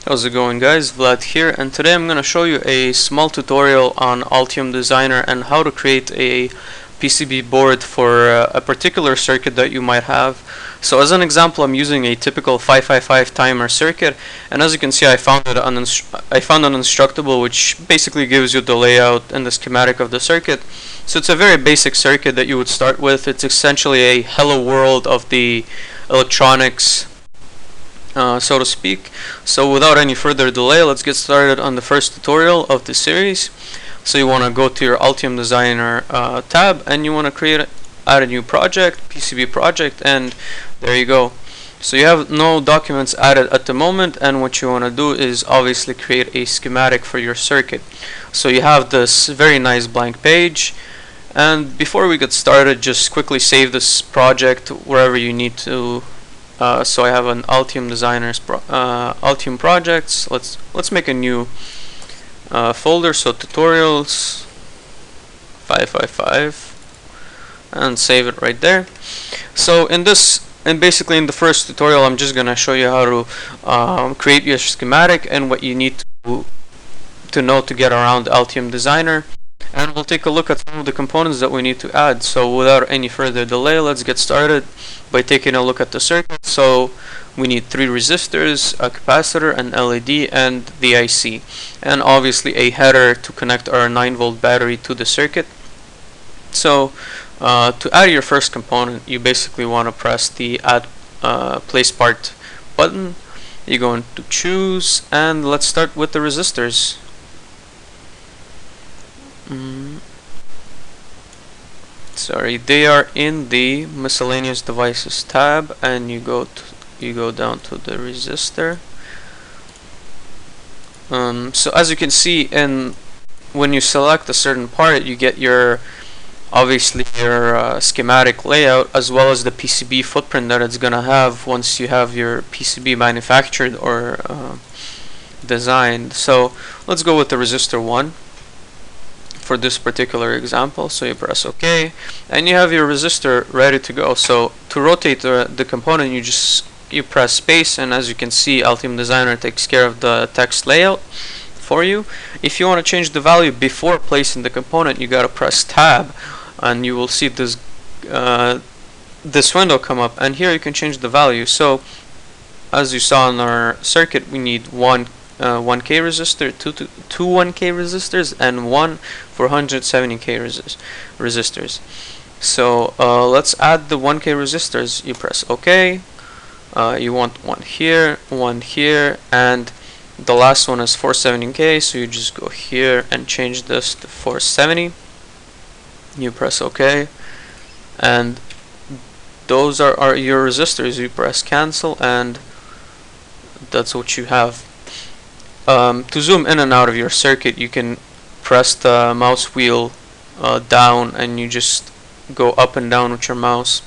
How's it going, guys? Vlad here, and today I'm going to show you a small tutorial on Altium Designer and how to create a PCB board for a particular circuit that you might have. So as an example, I'm using a typical 555 timer circuit, and as you can see, I found an unstructable, which basically gives you the layout and the schematic of the circuit. So it's a very basic circuit that you would start with. It's essentially a hello world of the electronics, so to speak. So without any further delay, let's get started on the first tutorial of the series. So you want to go to your Altium Designer tab, and you want to add a new project, PCB project, and there you go. So you have no documents added at the moment, and what you want to do is obviously create a schematic for your circuit. So you have this very nice blank page, and before we get started, just quickly save this project wherever you need to. So I have an Altium Designer Altium projects. Let's make a new folder. So tutorials 555, and save it right there. So basically in the first tutorial, I'm just gonna show you how to create your schematic and what you need to know to get around Altium Designer. And we'll take a look at some of the components that we need to add. So without any further delay, let's get started by taking a look at the circuit. So we need 3 resistors, a capacitor, an LED, and the IC, and obviously a header to connect our 9-volt battery to the circuit. So to add your first component, you basically want to press the add place part button. You go into choose, and let's start with the resistors. Sorry, they are in the miscellaneous devices tab, and you go down to the resistor. So as you can see, when you select a certain part, you get obviously your schematic layout, as well as the PCB footprint that it's gonna have once you have your PCB manufactured or designed. So let's go with the resistor 1 for this particular example. So you press OK, and you have your resistor ready to go. So to rotate the component, you press space, and as you can see, Altium Designer takes care of the text layout for you. If you want to change the value before placing the component, you gotta press tab, and you will see this window come up, and here you can change the value. So as you saw in our circuit, we need 1K resistor, two 1K resistors, and 1 470K resistors. So let's add the 1K resistors. You press OK. You want one here, and the last one is 470K, so you just go here and change this to 470. You press OK, and those are your resistors. You press cancel, and that's what you have. To zoom in and out of your circuit, you can press the mouse wheel down, and you just go up and down with your mouse.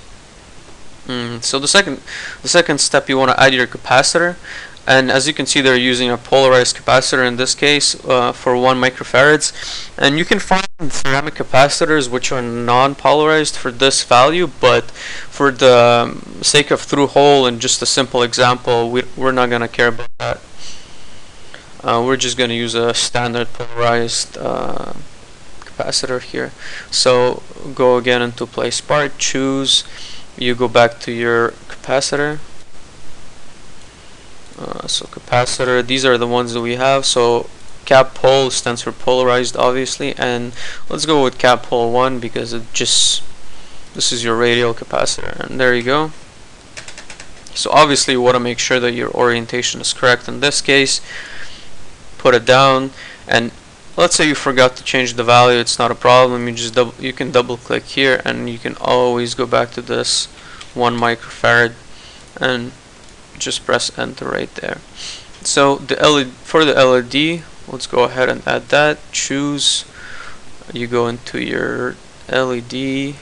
So the second step, you want to add your capacitor, and as you can see, they're using a polarized capacitor in this case for 1 microfarads, and you can find ceramic capacitors which are non-polarized for this value, but for the sake of through hole and just a simple example, we're not going to care about that. We're just going to use a standard polarized capacitor here. So go again into place part, choose, you go back to your capacitor. So capacitor, these are the ones that we have. So cap pole stands for polarized, obviously, and let's go with cap pole 1 because this is your radial capacitor, and there you go. So obviously you want to make sure that your orientation is correct. In this case, put it down, and let's say you forgot to change the value, it's not a problem. You can double click here, and you can always go back to this 1 microfarad and just press enter right there. So for the LED, let's go ahead and add that. Choose, you go into your LED.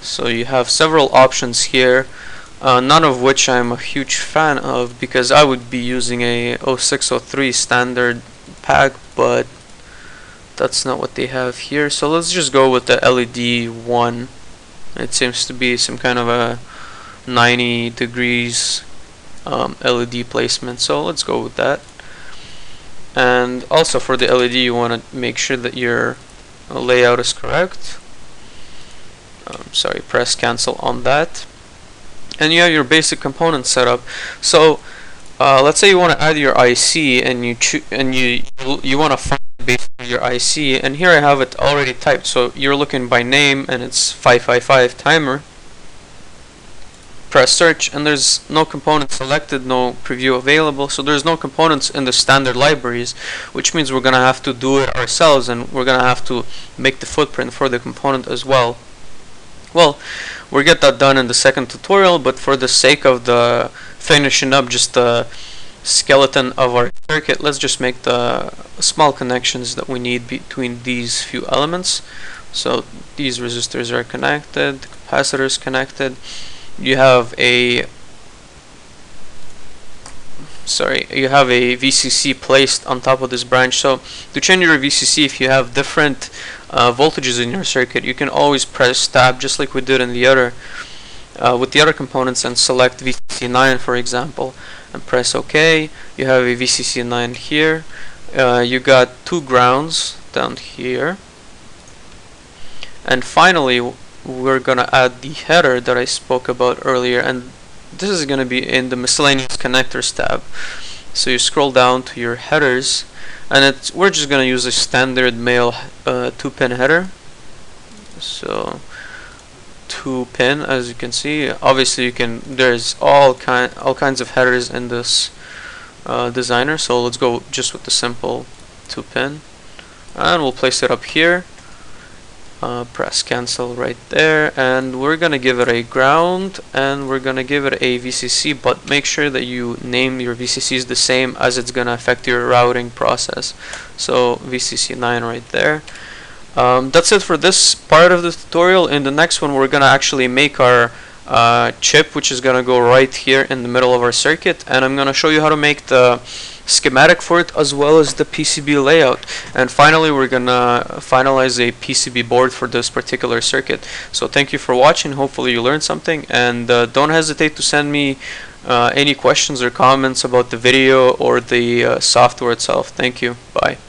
So you have several options here, none of which I'm a huge fan of because I would be using a 0603 standard pack, but that's not what they have here. So let's just go with the LED 1. It seems to be some kind of a 90 degrees LED placement. So let's go with that. And also for the LED, you want to make sure that your layout is correct. Sorry, press cancel on that. And you have your basic component set up. So let's say you want to add your IC, and you want to find basically your IC, and here I have it already typed. So you're looking by name, and it's 555 timer. Press search, and there's no component selected, no preview available, so there's no components in the standard libraries, which means we're gonna have to do it ourselves, and we're gonna have to make the footprint for the component as well. Well, we'll get that done in the second tutorial, but for the sake of the finishing up just the skeleton of our circuit, let's just make the small connections that we need between these few elements. So these resistors are connected, the capacitor is connected. You have a VCC placed on top of this branch. So to change your VCC, if you have different voltages in your circuit, you can always press tab, just like we did in the other with the other components, and select VCC 9 for example, and press OK. You have a VCC 9 here. You got 2 grounds down here, and finally we're gonna add the header that I spoke about earlier, and this is gonna be in the miscellaneous connectors tab. So you scroll down to your headers, and we're just gonna use a standard male 2-pin header. So 2-pin, as you can see. Obviously there's all kinds of headers in this designer, so let's go just with the simple 2-pin, and we'll place it up here. Press cancel right there, and we're gonna give it a ground, and we're gonna give it a VCC, but make sure that you name your VCCs the same, as it's gonna affect your routing process. So VCC 9 right there. That's it for this part of the tutorial. In the next one, we're gonna actually make our chip, which is gonna go right here in the middle of our circuit, and I'm gonna show you how to make the schematic for it, as well as the PCB layout. And finally, we're gonna finalize a PCB board for this particular circuit. So thank you for watching. Hopefully you learned something, and don't hesitate to send me any questions or comments about the video or the software itself. Thank you. Bye.